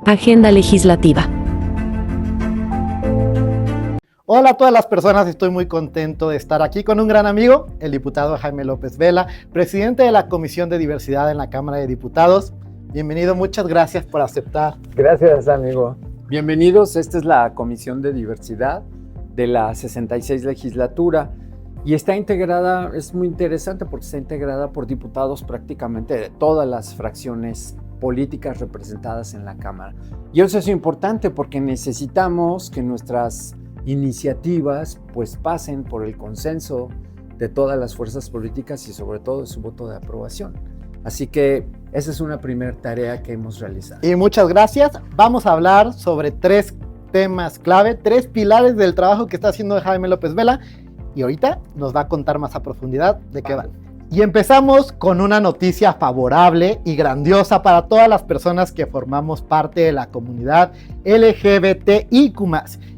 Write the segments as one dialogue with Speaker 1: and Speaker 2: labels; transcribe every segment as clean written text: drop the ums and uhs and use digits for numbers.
Speaker 1: Agenda legislativa.
Speaker 2: Hola a todas las personas, estoy muy contento de estar aquí con un gran amigo, el diputado Jaime López Vela, presidente de la Comisión de Diversidad en la Cámara de Diputados. Bienvenido, muchas gracias por aceptar.
Speaker 3: Gracias, amigo. Bienvenidos, esta es la Comisión de Diversidad de la 66 legislatura y está integrada, es muy interesante porque está integrada por diputados prácticamente de todas las fracciones políticas representadas en la Cámara. Y eso es importante porque necesitamos que nuestras iniciativas pues pasen por el consenso de todas las fuerzas políticas y sobre todo su voto de aprobación. Así que esa es una primera tarea que hemos realizado.
Speaker 2: Y muchas gracias. Vamos a hablar sobre 3 temas clave, 3 pilares del trabajo que está haciendo Jaime López Vela y ahorita nos va a contar más a profundidad de qué van. Y empezamos con una noticia favorable y grandiosa para todas las personas que formamos parte de la comunidad LGBTIQ+.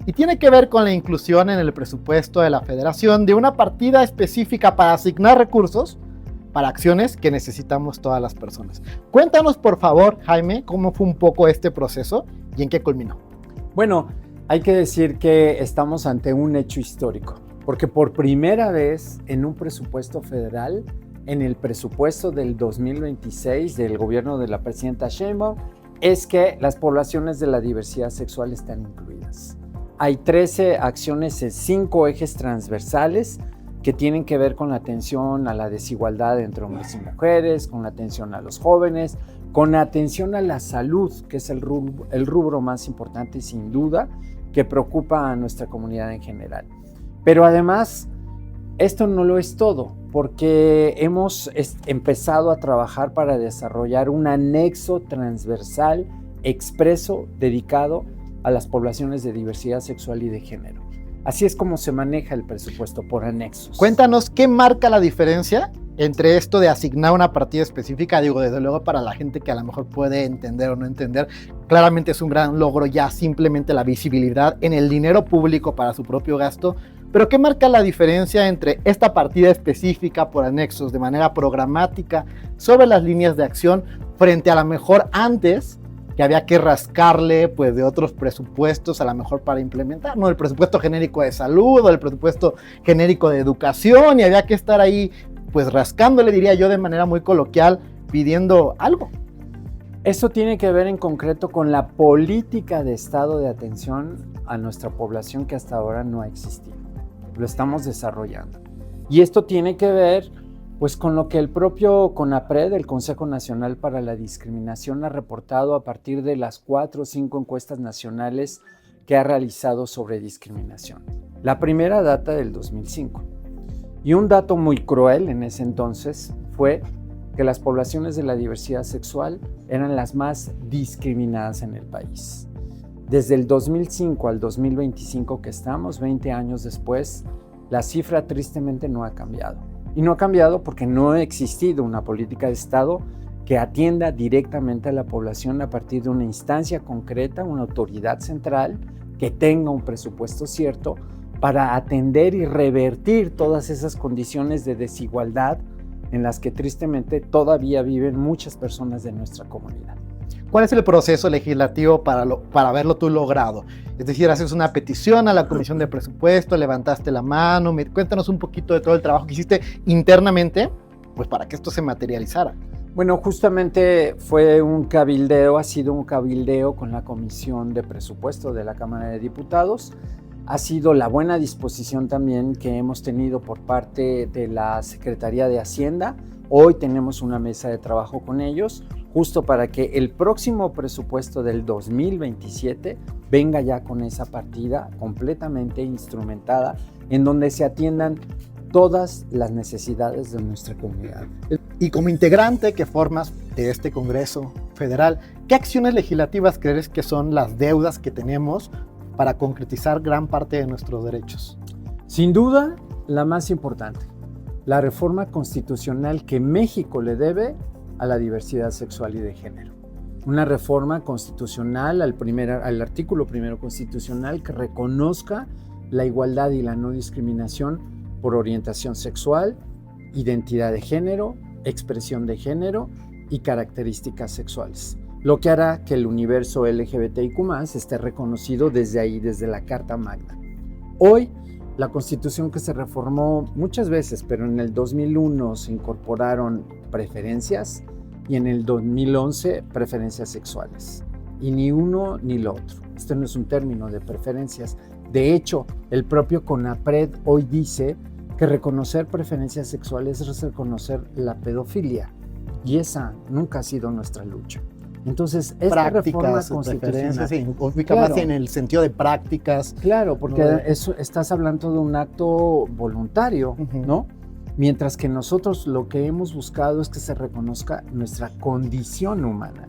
Speaker 2: Y tiene que ver con la inclusión en el presupuesto de la Federación de una partida específica para asignar recursos para acciones que necesitamos todas las personas. Cuéntanos, por favor, Jaime, cómo fue un poco este proceso y en qué culminó.
Speaker 3: Bueno, hay que decir que estamos ante un hecho histórico, porque por primera vez en un presupuesto federal, en el presupuesto del 2026 del gobierno de la presidenta Sheinbaum, es que las poblaciones de la diversidad sexual están incluidas. Hay 13 acciones en 5 ejes transversales que tienen que ver con la atención a la desigualdad entre hombres y mujeres, con la atención a los jóvenes, con la atención a la salud, que es el rubro más importante y sin duda que preocupa a nuestra comunidad en general. Pero además, esto no lo es todo, porque hemos empezado a trabajar para desarrollar un anexo transversal expreso dedicado a las poblaciones de diversidad sexual y de género. Así es como se maneja el presupuesto, por anexos.
Speaker 2: Cuéntanos, ¿qué marca la diferencia entre esto de asignar una partida específica? Digo, desde luego para la gente que a lo mejor puede entender o no entender, claramente es un gran logro ya simplemente la visibilidad en el dinero público para su propio gasto, pero ¿qué marca la diferencia entre esta partida específica por anexos de manera programática sobre las líneas de acción frente a lo mejor antes que había que rascarle pues de otros presupuestos a lo mejor para implementar, ¿no? El presupuesto genérico de salud o el presupuesto genérico de educación y había que estar ahí pues rascándole, diría yo de manera muy coloquial, pidiendo algo?
Speaker 3: Eso tiene que ver en concreto con la política de estado de atención a nuestra población que hasta ahora no ha existido. Lo estamos desarrollando. Y esto tiene que ver pues con lo que el propio CONAPRED, el Consejo Nacional para la Discriminación, ha reportado a partir de las 4 o 5 encuestas nacionales que ha realizado sobre discriminación. La primera data del 2005. Y un dato muy cruel en ese entonces fue que las poblaciones de la diversidad sexual eran las más discriminadas en el país. Desde el 2005 al 2025 que estamos, 20 años después, la cifra tristemente no ha cambiado. Y no ha cambiado porque no ha existido una política de Estado que atienda directamente a la población a partir de una instancia concreta, una autoridad central que tenga un presupuesto cierto para atender y revertir todas esas condiciones de desigualdad en las que tristemente todavía viven muchas personas de nuestra comunidad.
Speaker 2: ¿Cuál es el proceso legislativo para verlo tú logrado? Es decir, haces una petición a la Comisión de Presupuesto, levantaste la mano, cuéntanos un poquito de todo el trabajo que hiciste internamente, pues para que esto se materializara.
Speaker 3: Bueno, justamente fue un cabildeo, ha sido un cabildeo con la Comisión de Presupuesto de la Cámara de Diputados. Ha sido la buena disposición también que hemos tenido por parte de la Secretaría de Hacienda. Hoy tenemos una mesa de trabajo con ellos, justo para que el próximo presupuesto del 2027 venga ya con esa partida completamente instrumentada, en donde se atiendan todas las necesidades de nuestra comunidad.
Speaker 2: Y como integrante que formas de este Congreso Federal, ¿qué acciones legislativas crees que son las deudas que tenemos para concretizar gran parte de nuestros derechos?
Speaker 3: Sin duda, la más importante, la reforma constitucional que México le debe a la diversidad sexual y de género. Una reforma constitucional al artículo primero constitucional que reconozca la igualdad y la no discriminación por orientación sexual, identidad de género, expresión de género y características sexuales. lo que hará que el universo LGBTIQ+ esté reconocido desde ahí, desde la Carta Magna. Hoy, la Constitución que se reformó muchas veces, pero en el 2001 se incorporaron preferencias y en el 2011 preferencias sexuales. Y ni uno ni lo otro. Este no es un término de preferencias. De hecho, el propio CONAPRED hoy dice que reconocer preferencias sexuales es reconocer la pedofilia. Y esa nunca ha sido nuestra lucha. Entonces, esta reforma constitucional
Speaker 2: significa más en el sentido de prácticas.
Speaker 3: Claro, porque eso, estás hablando de un acto voluntario, ¿no? Mientras que nosotros lo que hemos buscado es que se reconozca nuestra condición humana,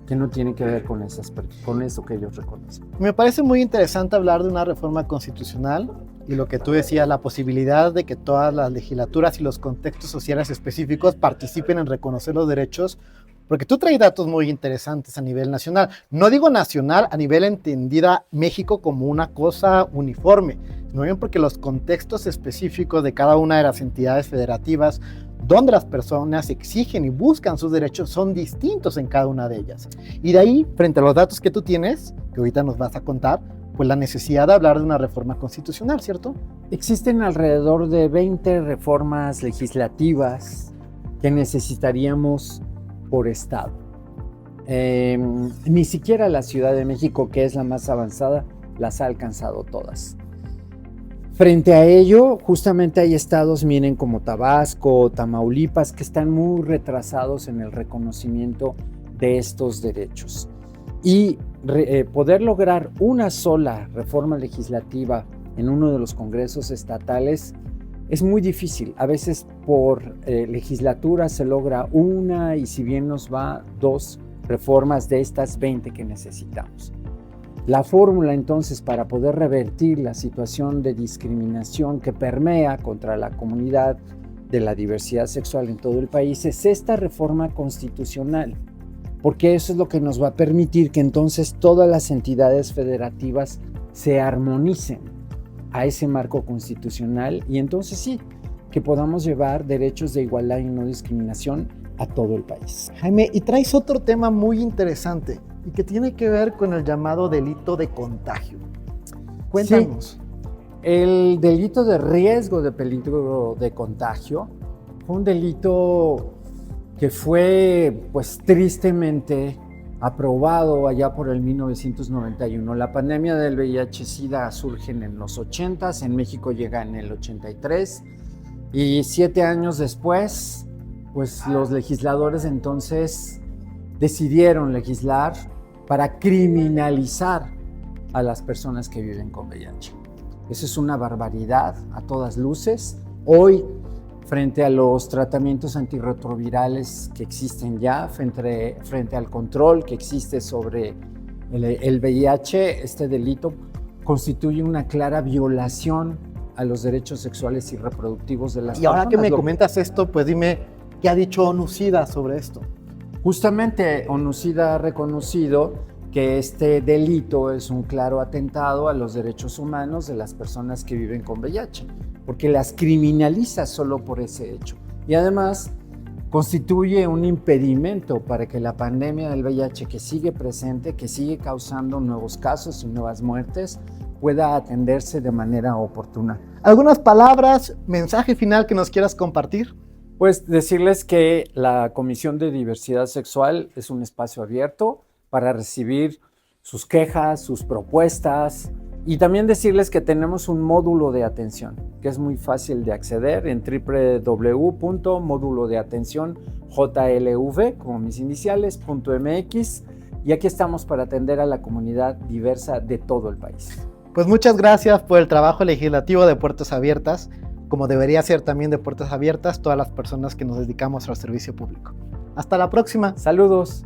Speaker 3: que no tiene que ver con eso que ellos reconocen.
Speaker 2: Me parece muy interesante hablar de una reforma constitucional y lo que tú decías, la posibilidad de que todas las legislaturas y los contextos sociales específicos participen en reconocer los derechos, porque tú traes datos muy interesantes a nivel nacional. No digo nacional, a nivel entendida México como una cosa uniforme, no bien porque los contextos específicos de cada una de las entidades federativas donde las personas exigen y buscan sus derechos son distintos en cada una de ellas. Y de ahí, frente a los datos que tú tienes, que ahorita nos vas a contar, pues la necesidad de hablar de una reforma constitucional, ¿cierto?
Speaker 3: Existen alrededor de 20 reformas legislativas que necesitaríamos por estado. Ni siquiera la Ciudad de México, que es la más avanzada, las ha alcanzado todas. Frente a ello, justamente hay estados, miren, como Tabasco, Tamaulipas, que están muy retrasados en el reconocimiento de estos derechos. Y poder lograr una sola reforma legislativa en uno de los congresos estatales es muy difícil. A veces por legislatura se logra una y si bien nos va 2 reformas de estas 20 que necesitamos. La fórmula entonces para poder revertir la situación de discriminación que permea contra la comunidad de la diversidad sexual en todo el país es esta reforma constitucional, porque eso es lo que nos va a permitir que entonces todas las entidades federativas se armonicen a ese marco constitucional y entonces sí, que podamos llevar derechos de igualdad y no discriminación a todo el país.
Speaker 2: Jaime, y traes otro tema muy interesante y que tiene que ver con el llamado delito de contagio. Cuéntanos.
Speaker 3: Sí, el delito de riesgo de peligro de contagio fue un delito que fue, pues, tristemente aprobado allá por el 1991. La pandemia del VIH-Sida surge en los 80s, en México llega en el 83 y 7 años después, pues los legisladores entonces decidieron legislar para criminalizar a las personas que viven con VIH. Eso es una barbaridad a todas luces. Hoy, frente a los tratamientos antirretrovirales que existen ya, frente al control que existe sobre el VIH, este delito constituye una clara violación a los derechos sexuales y reproductivos de las personas.
Speaker 2: Y ahora que me comentas esto, pues dime, ¿qué ha dicho ONU-SIDA sobre esto?
Speaker 3: Justamente ONU-SIDA ha reconocido que este delito es un claro atentado a los derechos humanos de las personas que viven con VIH, porque las criminaliza solo por ese hecho. Y además constituye un impedimento para que la pandemia del VIH, que sigue presente, que sigue causando nuevos casos y nuevas muertes, pueda atenderse de manera oportuna.
Speaker 2: ¿Algunas palabras, mensaje final que nos quieras compartir?
Speaker 3: Pues decirles que la Comisión de Diversidad Sexual es un espacio abierto para recibir sus quejas, sus propuestas y también decirles que tenemos un módulo de atención que es muy fácil de acceder en www.modulodeatencionjlv, como mis iniciales.mx, y aquí estamos para atender a la comunidad diversa de todo el país.
Speaker 2: Pues muchas gracias por el trabajo legislativo de Puertas Abiertas, como debería ser también de Puertas Abiertas todas las personas que nos dedicamos al servicio público. Hasta la próxima.
Speaker 3: Saludos.